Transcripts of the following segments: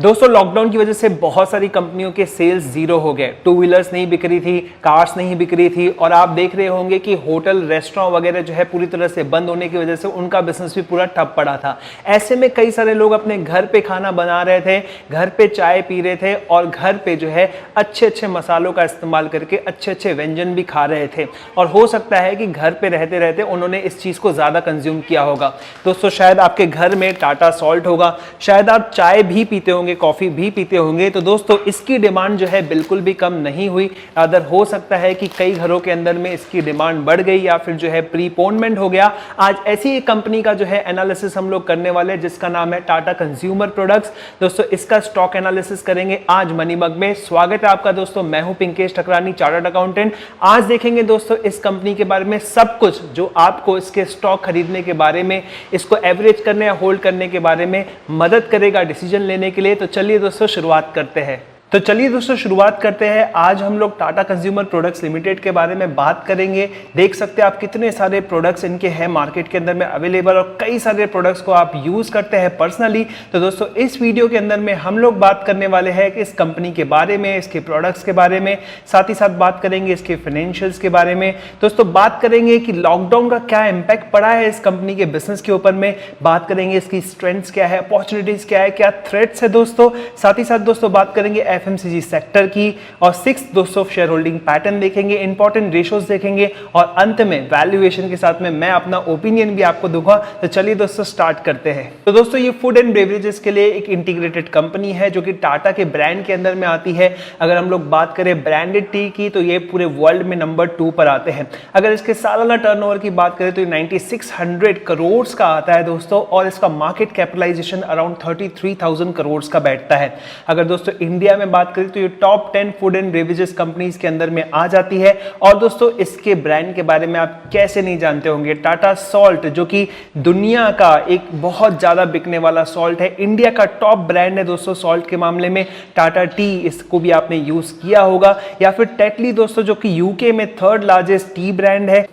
दोस्तों लॉकडाउन की वजह से बहुत सारी कंपनियों के सेल्स जीरो हो गए। टू व्हीलर्स नहीं बिक रही थी, कार्स नहीं बिक रही थी और आप देख रहे होंगे कि होटल रेस्टोरेंट वगैरह जो है पूरी तरह से बंद होने की वजह से उनका बिजनेस भी पूरा ठप पड़ा था। ऐसे में कई सारे लोग अपने घर पे खाना बना रहे थे, घर पे चाय पी रहे थे और घर पे जो है अच्छे अच्छे मसालों का इस्तेमाल करके अच्छे अच्छे व्यंजन भी खा रहे थे। और हो सकता है कि घर पे रहते रहते उन्होंने इस चीज़ को ज़्यादा कंज्यूम किया होगा। दोस्तों शायद आपके घर में टाटा सॉल्ट होगा, शायद आप चाय भी पीते होंगे, कॉफी भी पीते होंगे। तो दोस्तों इसकी डिमांड जो है बिल्कुल भी कम नहीं हुई। अदर हो सकता है कि कई घरों के अंदर में इसकी डिमांड बढ़ गई या फिर जो है प्रीपोनमेंट हो गया। आज ऐसी एक कंपनी का जो है एनालिसिस हम लोग करने वाले हैं जिसका नाम है टाटा कंज्यूमर प्रोडक्ट्स। दोस्तों इसका स्टॉक एनालिसिस करेंगे आज मनी मग में। स्वागत है आपका दोस्तों, मैं हूं पिंकेश ठकरानी, चार्टर्ड अकाउंटेंट। आज देखेंगे दोस्तों इस कंपनी के बारे में सब कुछ जो आपको इसके स्टॉक खरीदने के बारे में, इसको एवरेज करने या होल्ड करने के बारे में मदद करेगा डिसीजन लेने के लिए। तो चलिए दोस्तों शुरुआत करते हैं। शुरुआत करते हैं। आज हम लोग टाटा कंज्यूमर प्रोडक्ट्स लिमिटेड के बारे में बात करेंगे। देख सकते हैं आप कितने सारे प्रोडक्ट्स इनके हैं मार्केट के अंदर में अवेलेबल और कई सारे प्रोडक्ट्स को आप यूज करते हैं पर्सनली। तो दोस्तों इस वीडियो के अंदर में हम लोग बात करने वाले हैं कि इस कंपनी के बारे में, इसके प्रोडक्ट्स के बारे में, साथ ही साथ बात करेंगे इसके फाइनेंशियल्स के बारे में। दोस्तों बात करेंगे कि लॉकडाउन का क्या इंपैक्ट पड़ा है इस कंपनी के बिजनेस के ऊपर में, बात करेंगे इसकी स्ट्रेंथ्स क्या है, अपॉर्चुनिटीज क्या है, क्या थ्रेट्स है दोस्तों। साथ ही साथ दोस्तों बात करेंगे एफएमसीजी सेक्टर की और 6 दोस्तों शेयर होल्डिंग पैटर्न देखेंगे, इंपॉर्टेंट रेशियोज देखेंगे और अंत में वैल्यूएशन के साथ में मैं अपना ओपिनियन भी आपको दूंगा। तो चलिए दोस्तों स्टार्ट करते हैं। तो दोस्तों ये फूड एंड बेवरेजेस के लिए एक इंटीग्रेटेड कंपनी है जो कि टाटा के ब्रांड के अंदर में आती है। अगर हम लोग बात करें ब्रांडेड टी की तो ये पूरे वर्ल्ड में नंबर 2 पर आते हैं। अगर इसके सालाना टर्नओवर की बात करें तो 9600 करोड़ का आता है दोस्तों और इसका मार्केट कैपिटलाइजेशन अराउंड 33,000 करोड़ का बैठता है। अगर दोस्तों इंडिया में बात करें तो ये top 10 food and beverages companies के अंदर में आ जाती है। और दोस्तों इसके ब्रांड के बारे में आप कैसे नहीं जानते होंगे, टाटा सॉल्ट जो कि दुनिया का एक बहुत ज्यादा बिकने वाला सॉल्ट है, इंडिया का टॉप ब्रांड है दोस्तों सॉल्ट के मामले में। टाटा टी, इसको भी आपने यूज किया होगा, या फिर टेटली दोस्तों जो कि यूके में 3rd लार्जेस्ट टी ब्रांड है,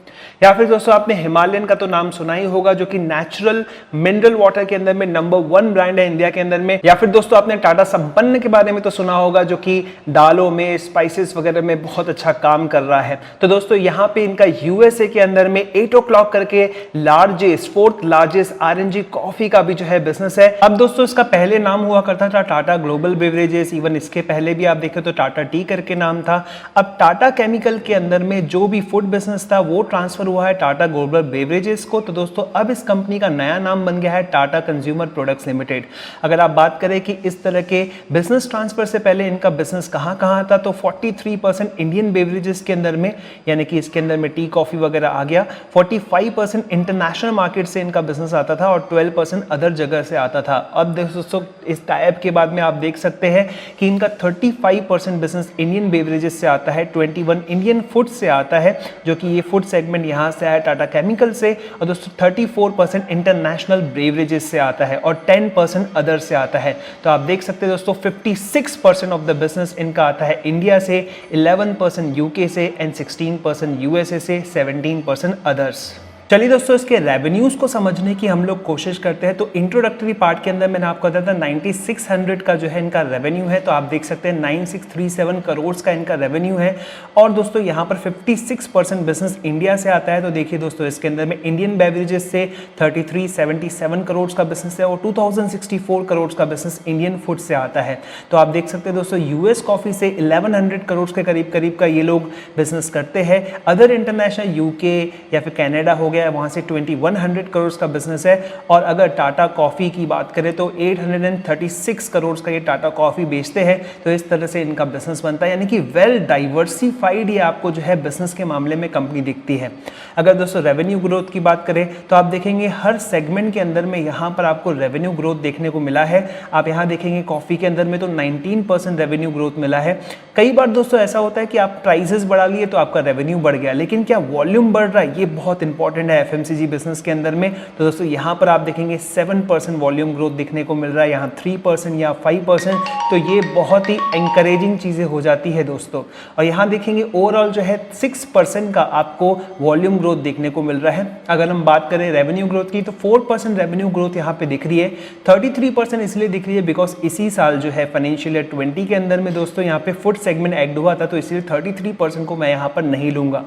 या फिर दोस्तों आपने हिमालयन का तो नाम सुना ही होगा जो कि नेचुरल मिनरल वाटर के अंदर में नंबर 1 ब्रांड है इंडिया के अंदर में। या फिर दोस्तों आपने टाटा संपन्न के बारे में तो सुना होगा जो कि दालों में, स्पाइसेस वगैरह में बहुत अच्छा काम कर रहा है। तो दोस्तों यहाँ पे इनका यूएसए के अंदर में 8 o'clock करके largest, 4th largest RNG coffee का भी जो है बिजनेस है। अब दोस्तों इसका पहले नाम हुआ करता था टाटा ग्लोबल बेवरेजेस, इवन इसके पहले भी आप देखें तो टाटा टी करके नाम था। अब टाटा केमिकल के अंदर में जो भी फूड बिजनेस था वो ट्रांसफर हुआ है टाटा ग्लोबल बेवरेजेस को। तो दोस्तों अब इस कंपनी का नया नाम बन गया है टाटा कंज्यूमर प्रोडक्ट्स लिमिटेड। अगर आप बात करें कि इस तरह के बिजनेस ट्रांसफर से पहले इनका बिजनेस कहां था तो 43% इंडियन बेवरेजेस के अंदर में, यानी कि इसके अंदर में टी कॉफी वगैरह आ गया। 45% इंटरनेशनल मार्केट से इनका बिजनेस आता था और 12% अदर जगह से आता था। अब दोस्तों इस टाइप के बाद में आप देख सकते हैं कि इनका 35% बिजनेस इंडियन बेवरेजेस से आता है, 21 इंडियन फूड से आता है, जो कि ये फूड सेगमेंट यहां से है टाटा केमिकल से, और दोस्तों 34% इंटरनेशनल बेवरेजेस से आता है और 10% अदर से आता है। तो आप देख सकते हैं दोस्तों 56% ऑफ द बिजनेस इनका आता है इंडिया से, 11% यूके से एंड 16% यूएसए से, 17% अदर्स। चलिए दोस्तों इसके रेवेन्यूज को समझने की हम लोग कोशिश करते हैं। तो इंट्रोडक्टरी पार्ट के अंदर मैंने आपको बताया था 9600 का जो है इनका रेवेन्यू है। तो आप देख सकते हैं 9637 करोड़ का इनका रेवेन्यू है। और दोस्तों यहाँ पर 56% बिजनेस इंडिया से आता है। तो देखिए दोस्तों इसके अंदर में इंडियन बेवरेजेस से 3377 करोड़ का बिजनेस है और 2064 करोड़ का बिजनेस इंडियन फूड से आता है। तो आप देख सकते हैं दोस्तों यूएस कॉफी से 1100 करोड़ के करीब का ये लोग बिजनेस करते हैं। अदर इंटरनेशनल यूके या फिर कनाडा हो गया, वहां से 2100 करोड़ का बिजनेस है। और अगर टाटा कॉफी की बात करें तो 836 करोड़ का ये टाटा कॉफी बेचते हैं। तो इस तरह से इनका बिजनेस बनता है, यानी कि वेल डाइवर्सिफाइड ये आपको जो है बिजनेस के मामले में कंपनी दिखती है। अगर दोस्तों रेवेन्यू ग्रोथ की बात करें तो आप देखेंगे हर सेगमेंट के अंदर में यहाँ पर आपको रेवेन्यू ग्रोथ देखने को मिला है। आप यहाँ देखेंगे कॉफी के अंदर में तो 19% रेवेन्यू ग्रोथ मिला है, कई बार दोस्तों ऐसा होता है कि आप प्राइसेस बढ़ा लिए तो आपका रेवेन्यू बढ़ गया, लेकिन क्या वॉल्यूम बढ़ रहा है, ये बहुत इंपॉर्टेंट है एफएमसीजी बिजनेस के अंदर में। तो दोस्तों यहाँ पर आप देखेंगे 7% वॉल्यूम ग्रोथ दिखने को मिल रहा है, यहाँ 3% या 5%, तो ये बहुत ही एंकरेजिंग चीज़ें हो जाती है दोस्तों। और यहाँ देखेंगे ओवरऑल जो है 6% का आपको वॉल्यूम ग्रोथ देखने को मिल रहा है। अगर हम बात करें रेवेन्यू ग्रोथ की तो 4% रेवेन्यू ग्रोथ यहाँ पे दिख रही है। 33% इसलिए दिख रही है बिकॉज इसी साल जो है फाइनेंशियल ईयर 20 के अंदर में दोस्तों यहाँ पे फूड सेगमेंट ऐड हुआ था, तो इसलिए 33% को मैं यहाँ पर नहीं लूंगा।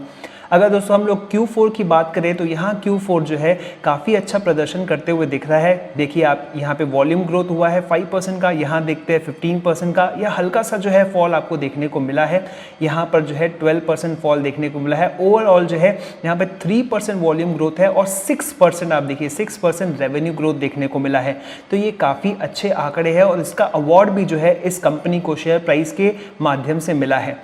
अगर दोस्तों हम लोग Q4 की बात करें तो यहाँ Q4 जो है काफ़ी अच्छा प्रदर्शन करते हुए दिख रहा है। देखिए आप यहाँ पे वॉल्यूम ग्रोथ हुआ है 5% का, यहाँ देखते हैं 15% का, या हल्का सा जो है फॉल आपको देखने को मिला है। यहाँ पर जो है 12% फॉल देखने को मिला है। ओवरऑल जो है यहाँ पे 3% वॉल्यूम ग्रोथ है और 6% आप देखिए 6% रेवेन्यू ग्रोथ देखने को मिला है। तो ये काफ़ी अच्छे आंकड़े हैं और इसका अवार्ड भी जो है इस कंपनी को शेयर प्राइस के माध्यम से मिला है।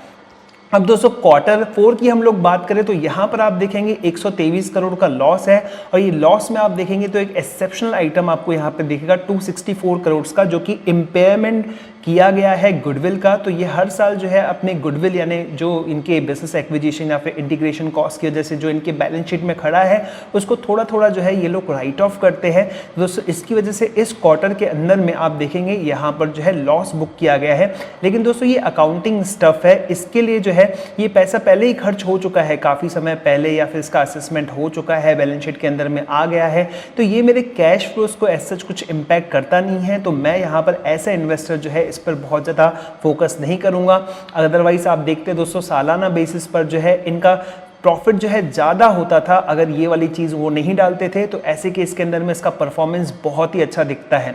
अब दोस्तों Q4 की हम लोग बात करें तो यहाँ पर आप देखेंगे 123 करोड़ का लॉस है, और ये लॉस में आप देखेंगे तो एक एक्सेप्शनल आइटम आपको यहाँ पे दिखेगा 264 करोड़ का, जो कि इम्पेयरमेंट किया गया है गुडविल का। तो ये हर साल जो है अपने गुडविल यानी जो इनके बिजनेस एक्विजिशन या फिर इंटीग्रेशन कॉस्ट की वजह से जो इनके बैलेंस शीट में खड़ा है उसको थोड़ा थोड़ा जो है ये लोग राइट ऑफ करते हैं दोस्तों। इसकी वजह से इस क्वार्टर के अंदर में आप देखेंगे यहाँ पर जो है लॉस बुक किया गया है। लेकिन दोस्तों ये अकाउंटिंग स्टफ है, इसके लिए जो है ये पैसा पहले ही खर्च हो चुका है काफ़ी समय पहले, या फिर इसका असेसमेंट हो चुका है, बैलेंस शीट के अंदर में आ गया है। तो ये मेरे कैश फ्लोज को एज सच कुछ इम्पैक्ट करता नहीं है, तो मैं यहाँ पर ऐसे इन्वेस्टर जो है इस पर बहुत ज़्यादा फोकस नहीं करूँगा। अदरवाइज आप देखते हैं दोस्तों सालाना बेसिस पर जो है इनका प्रॉफिट जो है ज़्यादा होता था अगर ये वाली चीज़ वो नहीं डालते थे, तो ऐसे केस के अंदर में इसका परफॉर्मेंस बहुत ही अच्छा दिखता है।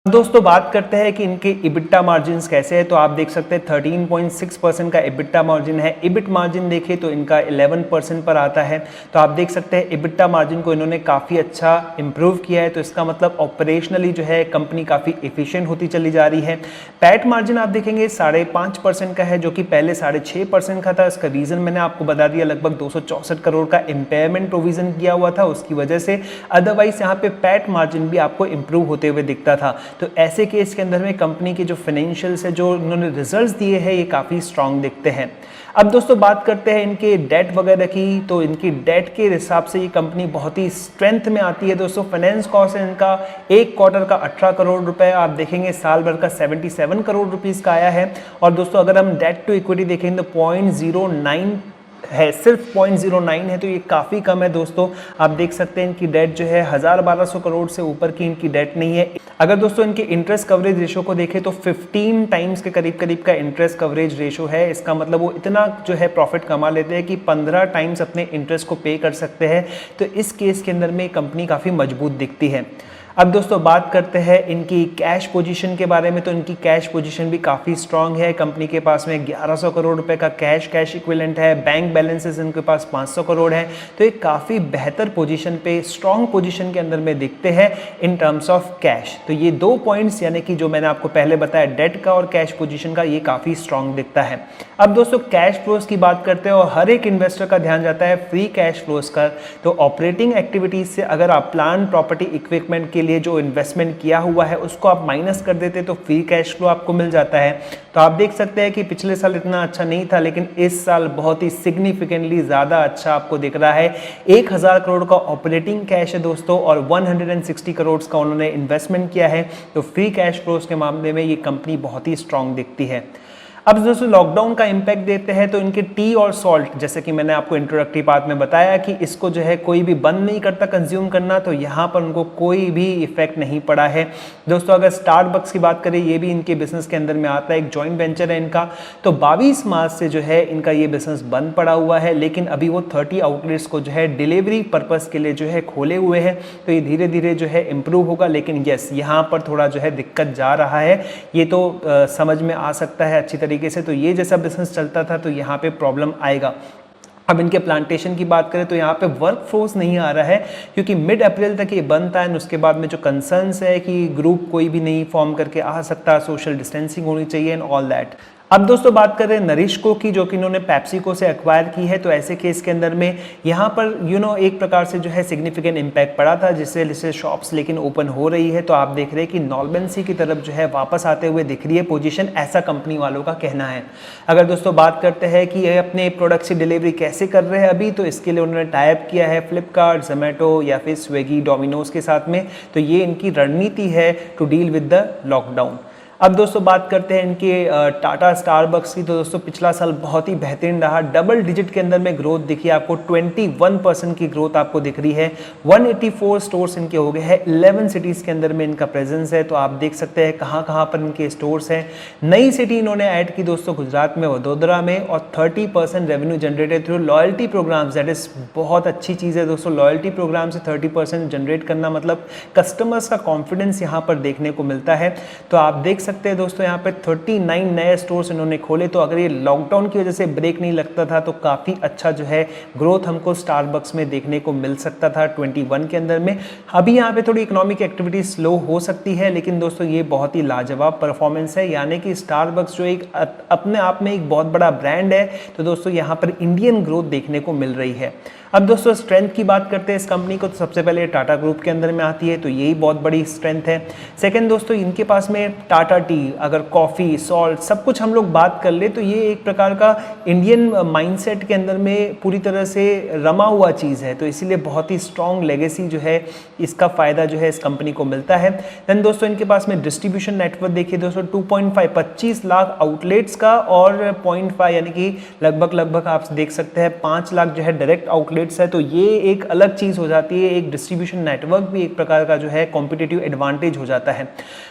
दोस्तों बात करते हैं कि इनके इबिट्टा मार्जिन कैसे है, तो आप देख सकते हैं 13.6% का इबिट्टा मार्जिन है। इबिट मार्जिन देखें तो इनका 11% पर आता है। तो आप देख सकते हैं इबिट्टा मार्जिन को इन्होंने काफ़ी अच्छा इंप्रूव किया है, तो इसका मतलब ऑपरेशनली जो है कंपनी काफ़ी एफिशिएंट होती चली जा रही है। पैट मार्जिन आप देखेंगे 5.5% का है, जो कि पहले 6.5% का था। इसका रीज़न मैंने आपको बता दिया, लगभग 264 करोड़ का इम्पेयरमेंट प्रोविजन किया हुआ था उसकी वजह से। अदरवाइज यहाँ पे पैट मार्जिन भी आपको इंप्रूव होते हुए दिखता था। तो ऐसे केस के अंदर में कंपनी के जो फाइनेंशियल्स है, जो उन्होंने रिजल्ट्स दिए हैं, ये काफ़ी स्ट्रांग दिखते हैं। अब दोस्तों बात करते हैं इनके डेट वगैरह की, तो इनकी डेट के हिसाब से ये कंपनी बहुत ही स्ट्रेंथ में आती है दोस्तों। फाइनेंस कॉस्ट है इनका एक क्वार्टर का 18 करोड़ रुपए, आप देखेंगे साल भर का 77 करोड़ रुपीज़ का आया है। और दोस्तों अगर हम डेट टू इक्विटी देखेंगे तो 0.09 है, सिर्फ 0.09 है, तो ये काफ़ी कम है दोस्तों। आप देख सकते हैं इनकी डेट जो है 1200 करोड़ से ऊपर की इनकी डेट नहीं है। अगर दोस्तों इनके इंटरेस्ट कवरेज रेशो को देखें तो 15 टाइम्स के करीब का इंटरेस्ट कवरेज रेशो है। इसका मतलब वो इतना जो है प्रॉफिट कमा लेते हैं कि 15 टाइम्स अपने इंटरेस्ट को पे कर सकते हैं। तो इस केस के अंदर में कंपनी काफ़ी मजबूत दिखती है। अब दोस्तों बात करते हैं इनकी कैश पोजीशन के बारे में, तो इनकी कैश पोजीशन भी काफ़ी स्ट्रांग है। कंपनी के पास में 1100 करोड़ रुपए का कैश इक्विवेलेंट है। बैंक बैलेंसेस इनके पास 500 करोड़ है। तो ये काफ़ी बेहतर पोजीशन पे, स्ट्रांग पोजीशन के अंदर में दिखते हैं इन टर्म्स ऑफ कैश। तो ये 2 पॉइंट्स यानी कि जो मैंने आपको पहले बताया डेट का और कैश पोजीशन का, ये काफ़ी स्ट्रांग दिखता है। अब दोस्तों कैश फ्लोज की बात करते हैं और हर एक इन्वेस्टर का ध्यान जाता है फ्री कैश फ्लोज का। तो ऑपरेटिंग एक्टिविटीज से अगर आप प्लांट प्रॉपर्टी इक्विपमेंट के लिए जो इन्वेस्टमेंट किया हुआ है उसको आप माइनस कर देते तो फ्री कैश फ्लो आपको मिल जाता है। तो आप देख सकते हैं कि पिछले साल इतना अच्छा नहीं था, लेकिन इस साल बहुत ही सिग्निफिकेंटली ज़्यादा अच्छा आपको दिख रहा है। 1000 करोड़ का ऑपरेटिंग कैश है दोस्तों और 160 करोड़ का उन्होंने इन्वेस्टमेंट किया है। तो फ्री कैश फ्लोज के मामले में ये कंपनी बहुत ही स्ट्रांग दिखती है। अब दोस्तों लॉकडाउन का इम्पैक्ट देते हैं, तो इनके टी और सॉल्ट, जैसे कि मैंने आपको इंट्रोडक्टरी पार्ट में बताया कि इसको जो है कोई भी बंद नहीं करता कंज्यूम करना, तो यहाँ पर उनको कोई भी इफेक्ट नहीं पड़ा है दोस्तों। अगर स्टारबक्स की बात करें, ये भी इनके बिजनेस के अंदर में आता है, एक जॉइंट वेंचर है इनका। तो 22 मार्च से जो है इनका ये बिजनेस बंद पड़ा हुआ है, लेकिन अभी वो 30 आउटलेट्स को जो है डिलीवरी पर्पज़ के लिए जो है खोले हुए हैं। तो ये धीरे धीरे जो है इम्प्रूव होगा, लेकिन यस यहाँ पर थोड़ा जो है दिक्कत जा रहा है। ये तो समझ में आ सकता है अच्छी तरीके से। तो ये जैसा बिजनेस चलता था तो यहाँ पे प्रॉब्लम आएगा। अब इनके प्लांटेशन की बात करें तो यहाँ पे वर्क फोर्स नहीं आ रहा है, क्योंकि मिड अप्रैल तक ये बंद था। एंड उसके बाद में जो कंसर्न्स है कि ग्रुप कोई भी नहीं फॉर्म करके आ सकता, सोशल डिस्टेंसिंग होनी चाहिए एंड ऑल दैट। अब दोस्तों बात कर रहे हैं नरिश्को की, जो कि इन्होंने पेप्सिको से एक्वायर की है। तो ऐसे केस के अंदर में यहाँ पर एक प्रकार से जो है सिग्निफिकेंट इम्पैक्ट पड़ा था, जिससे शॉप्स लेकिन ओपन हो रही है। तो आप देख रहे हैं कि नॉर्मेंसी की तरफ जो है वापस आते हुए दिख रही है पोजीशन, ऐसा कंपनी वालों का कहना है। अगर दोस्तों बात करते हैं कि ये अपने प्रोडक्ट की डिलीवरी कैसे कर रहे हैं अभी, तो इसके लिए उन्होंने टाई अप किया है फ्लिपकार्ट, जोमेटो या फिर स्विगी, डोमिनोज के साथ में। तो ये इनकी रणनीति है to deal with the lockdown. अब दोस्तों बात करते हैं इनके टाटा स्टारबक्स की। तो दोस्तों पिछला साल बहुत ही बेहतरीन रहा, डबल डिजिट के अंदर में ग्रोथ दिखी आपको, 21% की ग्रोथ आपको दिख रही है। 184 स्टोर्स इनके हो गए हैं, 11 सिटीज़ के अंदर में इनका प्रेजेंस है। तो आप देख सकते हैं कहाँ कहाँ पर इनके स्टोर्स हैं। नई सिटी इन्होंने ऐड की दोस्तों गुजरात में, वडोदरा में, और 30% revenue generated through loyalty programmes. That is बहुत अच्छी चीज़ है दोस्तों। लॉयल्टी प्रोग्राम से 30% जनरेट करना मतलब कस्टमर्स का कॉन्फिडेंस यहाँ पर देखने को मिलता है। तो आप देख सकते हैं दोस्तों यहाँ पे 39 नए स्टोर्स इन्होंने खोले। तो अगर ये लॉकडाउन की वजह से ब्रेक नहीं लगता था तो काफ़ी अच्छा जो है ग्रोथ हमको स्टारबक्स में देखने को मिल सकता था 21 के अंदर में। अभी यहाँ पे थोड़ी इकोनॉमिक एक्टिविटी स्लो हो सकती है, लेकिन दोस्तों ये बहुत ही लाजवाब परफॉर्मेंस है। यानी कि स्टारबक्स जो एक अपने आप में एक बहुत बड़ा ब्रांड है। तो दोस्तों यहाँ पर इंडियन ग्रोथ देखने को मिल रही है। अब दोस्तों स्ट्रेंथ की बात करते हैं इस कंपनी को, तो सबसे पहले टाटा ग्रुप के अंदर में आती है, तो यही बहुत बड़ी स्ट्रेंथ है। सेकंड दोस्तों इनके पास में टाटा टी, अगर कॉफ़ी, सॉल्ट, सब कुछ हम लोग बात कर ले तो ये एक प्रकार का इंडियन माइंडसेट के अंदर में पूरी तरह से रमा हुआ चीज़ है। तो इसीलिए बहुत ही स्ट्रॉन्ग लेगेसी जो है इसका फ़ायदा जो है इस कंपनी को मिलता है। देन दोस्तों इनके पास में डिस्ट्रीब्यूशन नेटवर्क देखिए दोस्तों, 2.5 25 लाख आउटलेट्स का, और 0.5 यानी कि लगभग आप देख सकते हैं 5 लाख जो है डायरेक्ट आउटलेट्स है। तो ये एक अलग चीज हो जाती है, एक डिस्ट्रीब्यूशन नेटवर्क भी एक प्रकार का जो है कॉम्पिटिटिव एडवांटेज हो जाता है।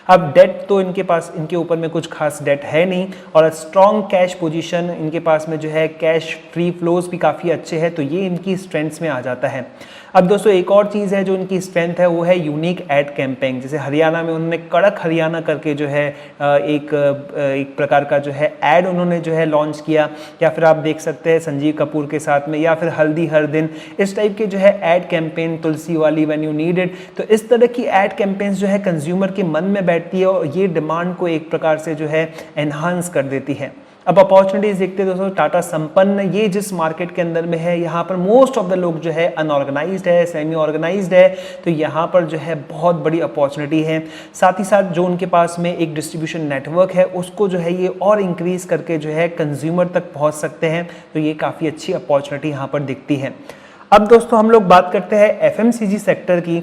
अब डेट तो इनके ऊपर में कुछ खास डेट है नहीं, और स्ट्रॉन्ग कैश पोजीशन इनके पास में जो है, कैश फ्री फ्लोज भी काफ़ी अच्छे हैं। तो ये इनकी स्ट्रेंथ्स में आ जाता है। अब दोस्तों एक और चीज़ है जो इनकी स्ट्रेंथ है, वो है यूनिक एड कैंपेन। जैसे हरियाणा में उन्होंने कड़क हरियाणा करके जो है एक प्रकार का जो है ऐड उन्होंने जो है लॉन्च किया, या फिर आप देख सकते हैं संजीव कपूर के साथ में, या फिर हल्दी हर दिन, इस टाइप के जो है ऐड कैंपेन, तुलसी वाली व्हेन यू नीड इट। तो इस तरह की ऐड कैंपेन्स जो है कंज्यूमर के मन में बैठती है, और ये डिमांड को एक प्रकार से जो है एनहांस कर देती है। अब अपॉर्चुनिटीज देखते हैं दोस्तों, टाटा संपन्न ये जिस मार्केट के अंदर में है, यहाँ पर मोस्ट ऑफ द लोग जो है अनऑर्गेनाइज्ड है, सेमी ऑर्गेनाइज्ड है। तो यहाँ पर जो है बहुत बड़ी अपॉर्चुनिटी है। साथ ही साथ जो उनके पास में एक डिस्ट्रीब्यूशन नेटवर्क है, उसको जो है ये और इंक्रीज करके जो है कंज्यूमर तक पहुँच सकते हैं। तो ये काफ़ी अच्छी अपॉर्चुनिटी यहाँ पर दिखती है। अब दोस्तों हम लोग बात करते हैं एफएमसीजी सेक्टर की।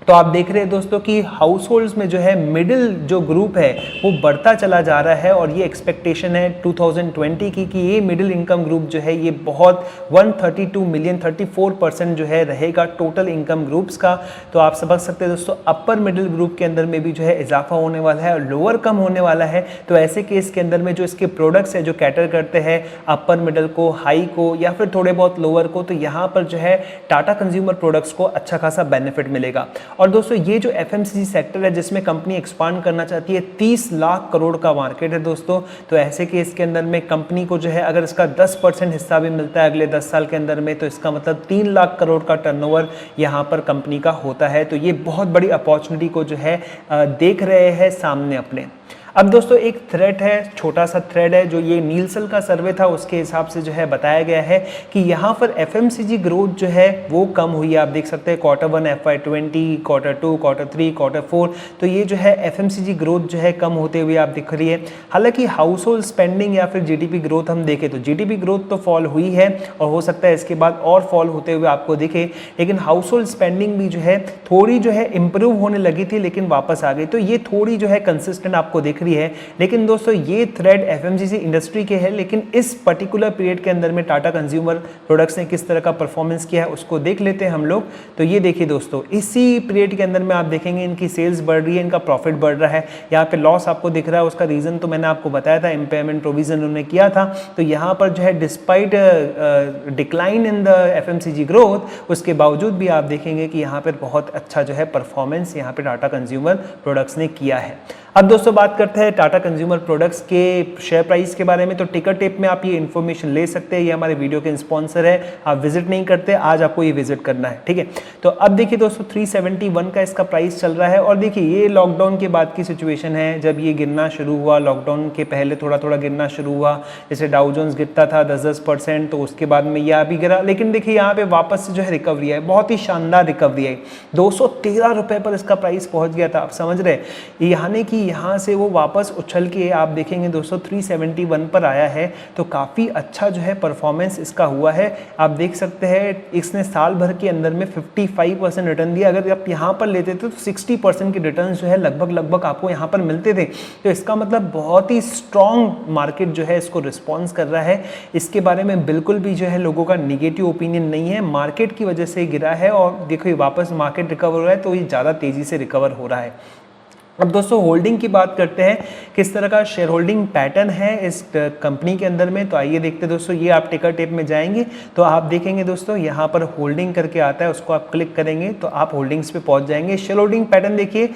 तो आप देख रहे हैं दोस्तों कि हाउस होल्ड्स में जो है मिडिल जो ग्रुप है वो बढ़ता चला जा रहा है, और ये एक्सपेक्टेशन है 2020 की कि ये मिडिल इनकम ग्रुप जो है ये बहुत 132 मिलियन 34% जो है रहेगा टोटल इनकम ग्रुप्स का। तो आप समझ सकते हैं दोस्तों अपर मिडिल ग्रुप के अंदर में भी जो है इजाफा होने वाला है, और लोअर कम होने वाला है। तो ऐसे केस के अंदर में जो इसके प्रोडक्ट्स है जो कैटर करते हैं अपर मिडिल को, हाई को, या फिर थोड़े बहुत लोअर को, तो यहाँ पर जो है टाटा कंज्यूमर प्रोडक्ट्स को अच्छा खासा बेनिफिट मिलेगा। और दोस्तों ये जो एफएमसीजी सेक्टर है जिसमें कंपनी एक्सपांड करना चाहती है, 30 लाख करोड़ का मार्केट है दोस्तों। तो ऐसे केस के अंदर में कंपनी को जो है अगर इसका 10% हिस्सा भी मिलता है अगले 10 साल के अंदर में, तो इसका मतलब 3 लाख करोड़ का टर्नओवर यहाँ पर कंपनी का होता है। तो ये बहुत बड़ी अपॉर्चुनिटी को जो है देख रहे हैं सामने अपने। अब दोस्तों एक थ्रेड है, छोटा सा थ्रेड है, जो ये नीलसन का सर्वे था उसके हिसाब से जो है बताया गया है कि यहाँ पर एफएमसीजी ग्रोथ जो है वो कम हुई है। आप देख सकते हैं Q1 FY20, Q2, Q3, Q4, तो ये जो है एफएमसीजी ग्रोथ जो है कम होते हुए आप दिख रही है। हालांकि हाउस होल्ड स्पेंडिंग या फिर जीडीपी ग्रोथ हम देखें तो जीडीपी ग्रोथ तो फॉल हुई है, और हो सकता है इसके बाद और फॉल होते हुए आपको दिखे, लेकिन हाउस होल्ड स्पेंडिंग भी जो है थोड़ी जो है इंप्रूव होने लगी थी लेकिन वापस आ गई। तो ये थोड़ी जो है कंसिस्टेंट आपको दिख रही है। लेकिन दोस्तों ये थ्रेड एफएमसीजी इंडस्ट्री के है, लेकिन इस पर्टिकुलर पीरियड के अंदर में टाटा कंज्यूमर प्रोडक्ट्स ने किस तरह का परफॉर्मेंस किया है उसको देख लेते हैं हम लोग। तो ये देखिए दोस्तों, इसी पीरियड के अंदर में आप देखेंगे इनकी सेल्स बढ़ रही है, इनका प्रॉफिट बढ़ रहा है। यहाँ पे लॉस आपको दिख रहा है, उसका रीजन तो मैंने आपको बताया था, इम्पेयरमेंट प्रोविजन उन्होंने किया था। तो यहाँ पर जो है despite decline in the FMCG growth, उसके बावजूद भी आप देखेंगे कि यहाँ पर बहुत अच्छा जो है परफॉर्मेंस यहाँ पे टाटा कंज्यूमर प्रोडक्ट्स ने किया है। अब दोस्तों बात करते हैं टाटा कंज्यूमर प्रोडक्ट्स के शेयर प्राइस के बारे में। तो टिकर टेप में आप ये इन्फॉर्मेशन ले सकते हैं, ये हमारे वीडियो के स्पॉन्सर है। आप विजिट नहीं करते, आज आपको ये विजिट करना है, ठीक है। तो अब देखिए दोस्तों 371 का इसका प्राइस चल रहा है। और देखिए ये लॉकडाउन के बाद की सिचुएशन है, जब ये गिरना शुरू हुआ, लॉकडाउन के पहले थोड़ा थोड़ा गिरना शुरू हुआ। जैसे डाउ जोन्स गिरता था 10-10%, तो उसके बाद में यह भी गिरा, लेकिन देखिए यहाँ पे वापस से जो है रिकवरी है, बहुत ही शानदार रिकवरी है। 213 रुपये पर इसका प्राइस पहुँच गया था, आप समझ रहे, यानी कि यहाँ से वो वापस उछल के आप देखेंगे दोस्तों 371 पर आया है। तो काफ़ी अच्छा जो है परफॉर्मेंस इसका हुआ है। आप देख सकते हैं इसने साल भर के अंदर में 55% रिटर्न दिया। अगर आप यहाँ पर लेते थे तो 60% के रिटर्न जो है लगभग आपको यहाँ पर मिलते थे। तो इसका मतलब बहुत ही स्ट्रॉन्ग मार्केट जो है इसको रिस्पॉन्स कर रहा है। इसके बारे में बिल्कुल भी जो है लोगों का निगेटिव ओपिनियन नहीं है, मार्केट की वजह से गिरा है। और देखो वापस मार्केट रिकवर हो रहा है, तो ये ज़्यादा तेज़ी से रिकवर हो रहा है। अब दोस्तों होल्डिंग की बात करते हैं, किस तरह का शेयर होल्डिंग पैटर्न है इस कंपनी के अंदर में। तो आइए देखते हैं दोस्तों, ये आप टिकर टेप में जाएंगे तो आप देखेंगे दोस्तों यहाँ पर होल्डिंग करके आता है, उसको आप क्लिक करेंगे तो आप होल्डिंग्स पे पहुंच जाएंगे। शेयर होल्डिंग पैटर्न देखिए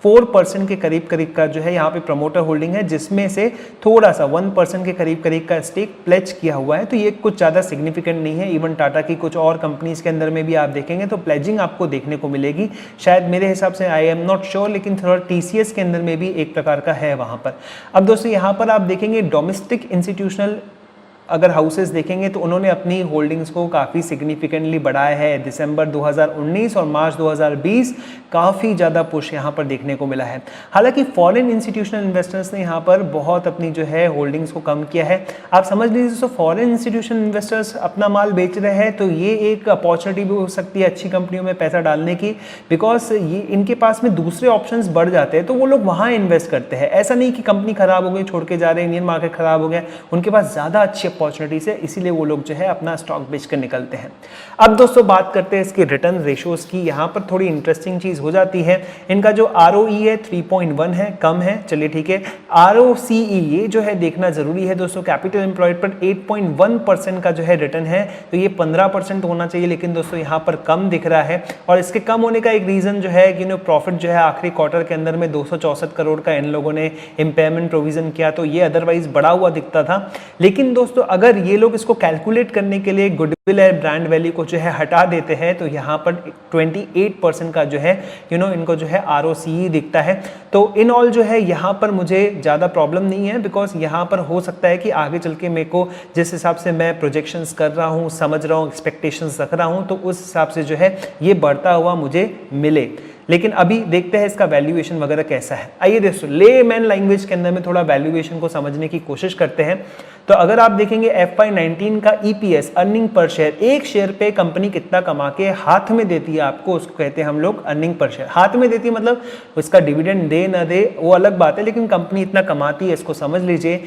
34% के करीब का जो है यहाँ पे प्रमोटर होल्डिंग है, जिसमें से थोड़ा सा 1% के करीब का स्टेक प्लेज किया हुआ है। तो ये कुछ ज़्यादा सिग्निफिकेंट नहीं है। इवन टाटा की कुछ और कंपनीज के अंदर में भी आप देखेंगे तो प्लेजिंग आपको देखने को मिलेगी, शायद मेरे हिसाब से, आई एम नॉट श्योर, लेकिन थोड़ा TCS के अंदर में भी एक प्रकार का है वहाँ पर। अब दोस्तों यहाँ पर आप देखेंगे डोमेस्टिक इंस्टीट्यूशनल अगर हाउसेस देखेंगे तो उन्होंने अपनी होल्डिंग्स को काफ़ी सिग्निफिकेंटली बढ़ाया है। दिसंबर 2019 और मार्च 2020 काफ़ी ज़्यादा पुश यहाँ पर देखने को मिला है। हालांकि फॉरेन इंस्टीट्यूशनल इन्वेस्टर्स ने यहाँ पर बहुत अपनी जो है होल्डिंग्स को कम किया है। आप समझ लीजिए दोस्तों फॉरेन इंस्टीट्यूशनल इन्वेस्टर्स अपना माल बेच रहे हैं, तो ये एक अपॉर्चुनिटी भी हो सकती है अच्छी कंपनियों में पैसा डालने की, बिकॉज ये इनके पास में दूसरे ऑप्शंस बढ़ जाते हैं, तो वो लोग वहाँ इन्वेस्ट करते हैं। ऐसा नहीं कि कंपनी खराब हो गई छोड़ के जा रहे हैं, इंडियन मार्केट खराब हो गया, उनके पास ज़्यादा अच्छी अपॉर्चुनिटीज है, इसीलिए वो लोग जो है अपना स्टॉक बेचकर निकलते हैं। अब दोस्तों बात करते हैं इसके रिटर्न रेशियोज की। यहाँ पर थोड़ी इंटरेस्टिंग चीज हो जाती है, इनका जो ROE है 3.1 है, कम है, चलिए ठीक है। ROCE ये जो है देखना जरूरी है दोस्तों, कैपिटल एम्प्लॉयड पर 8.1% का जो है रिटर्न है, तो ये 15% होना चाहिए, लेकिन दोस्तों यहाँ पर कम दिख रहा है। और इसके कम होने का एक रीजन जो है कि प्रॉफिट जो है आखिरी क्वार्टर के अंदर में 264 करोड़ का इन लोगों ने इम्पेयरमेंट प्रोविजन किया, तो ये अदरवाइज बढ़ा हुआ दिखता था। लेकिन दोस्तों अगर ये लोग इसको कैलकुलेट करने के लिए गुडविल एंड ब्रांड वैल्यू को जो है हटा देते हैं, तो यहाँ पर 28% का जो है इनको जो है ROCE दिखता है। तो इन ऑल जो है यहाँ पर मुझे ज़्यादा प्रॉब्लम नहीं है, बिकॉज यहाँ पर हो सकता है कि आगे चल के मेरे को जिस हिसाब से मैं प्रोजेक्शंस कर रहा हूँ, समझ रहा हूँ, एक्सपेक्टेशंस रख रहा हूँ, तो उस हिसाब से जो है ये बढ़ता हुआ मुझे मिले। लेकिन अभी देखते हैं इसका वैल्यूएशन वगैरह कैसा है। आइए दोस्तों लेमैन लैंग्वेज के अंदर में थोड़ा वैल्यूएशन को समझने की कोशिश करते हैं। तो अगर आप देखेंगे FY19 का EPS अर्निंग पर शेयर, एक शेयर पे कंपनी कितना कमा के हाथ में देती है आपको, उसको कहते हैं हम लोग अर्निंग पर शेयर। हाथ में देती है मतलब उसका डिविडेंड दे ना दे वो अलग बात है, लेकिन कंपनी इतना कमाती है, इसको समझ लीजिए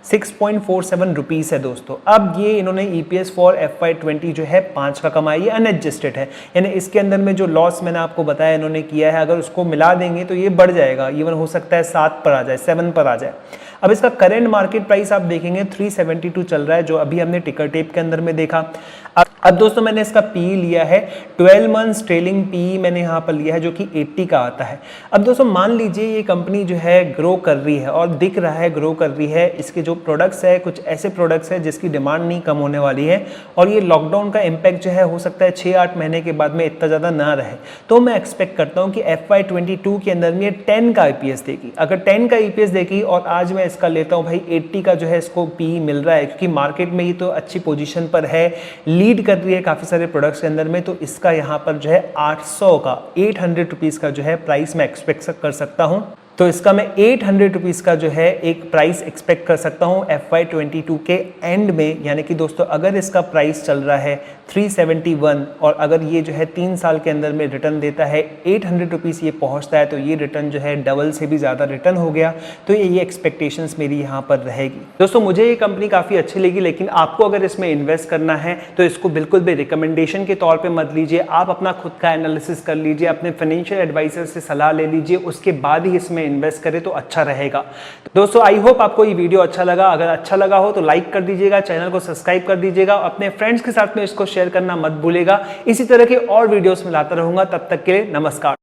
6.47 रुपीस है दोस्तों। अब ये इन्होंने EPS फॉर FY20 जो है 5 का कमाई, ये अनएडजस्टेड है, यानी इसके अंदर में जो लॉस मैंने आपको बताया इन्होंने किया है, अगर उसको मिला देंगे तो ये बढ़ जाएगा, इवन हो सकता है 7 पर आ जाए, 7 पर आ जाए। अब इसका करंट मार्केट प्राइस आप देखेंगे 372 चल रहा है, जो अभी हमने टिकर टेप के अंदर में देखा। अब दोस्तों मैंने इसका PE लिया है 12 मंथ्स ट्रेलिंग PE मैंने यहाँ पर लिया है, जो कि 80 का आता है। अब दोस्तों मान लीजिए ये कंपनी जो है ग्रो कर रही है और दिख रहा है ग्रो कर रही है, इसके जो प्रोडक्ट्स है कुछ ऐसे प्रोडक्ट्स है जिसकी डिमांड नहीं कम होने वाली है, और ये लॉकडाउन का इम्पैक्ट जो है हो सकता है 6-8 महीने के बाद में इतना ज़्यादा ना रहे, तो मैं एक्सपेक्ट करता हूँ कि FY22 के अंदर में 10 का EPS देगी। अगर 10 का EPS देगी और आज मैं इसका लेता हूँ भाई 80 का जो है इसको PE मिल रहा है, क्योंकि मार्केट में ये तो अच्छी पोजीशन पर है, लीड कर रही है काफ़ी सारे प्रोडक्ट्स के अंदर में, तो इसका यहाँ पर जो है 800 रुपीज़ का जो है प्राइस मैं एक्सपेक्ट कर सकता हूँ। तो इसका मैं 800 रुपीज़ का जो है एक प्राइस एक्सपेक्ट कर सकता हूँ FY22 के एंड में। यानी कि दोस्तों अगर इसका प्राइस चल रहा है 371 और अगर ये जो है 3 साल के अंदर में रिटर्न देता है 800 रुपीज़ ये पहुँचता है, तो ये रिटर्न जो है डबल से भी ज़्यादा रिटर्न हो गया। तो ये एक्सपेक्टेशंस मेरी यहाँ पर रहेगी। दोस्तों मुझे ये कंपनी काफ़ी अच्छी लगी, लेकिन आपको अगर इसमें इन्वेस्ट करना है तो इसको बिल्कुल भी रिकमेंडेशन के तौर पर मत लीजिए। आप अपना खुद का एनालिसिस कर लीजिए, अपने फाइनेंशियल एडवाइजर से सलाह ले लीजिए, उसके बाद ही इसमें इन्वेस्ट करें तो अच्छा रहेगा। दोस्तों आई होप आपको ये वीडियो अच्छा लगा। अगर अच्छा लगा हो तो लाइक कर दीजिएगा, चैनल को सब्सक्राइब कर दीजिएगा, अपने फ्रेंड्स के साथ में इसको शेयर करना मत भूलिएगा। इसी तरह के और वीडियोस में लाता रहूंगा, तब तक के लिए नमस्कार।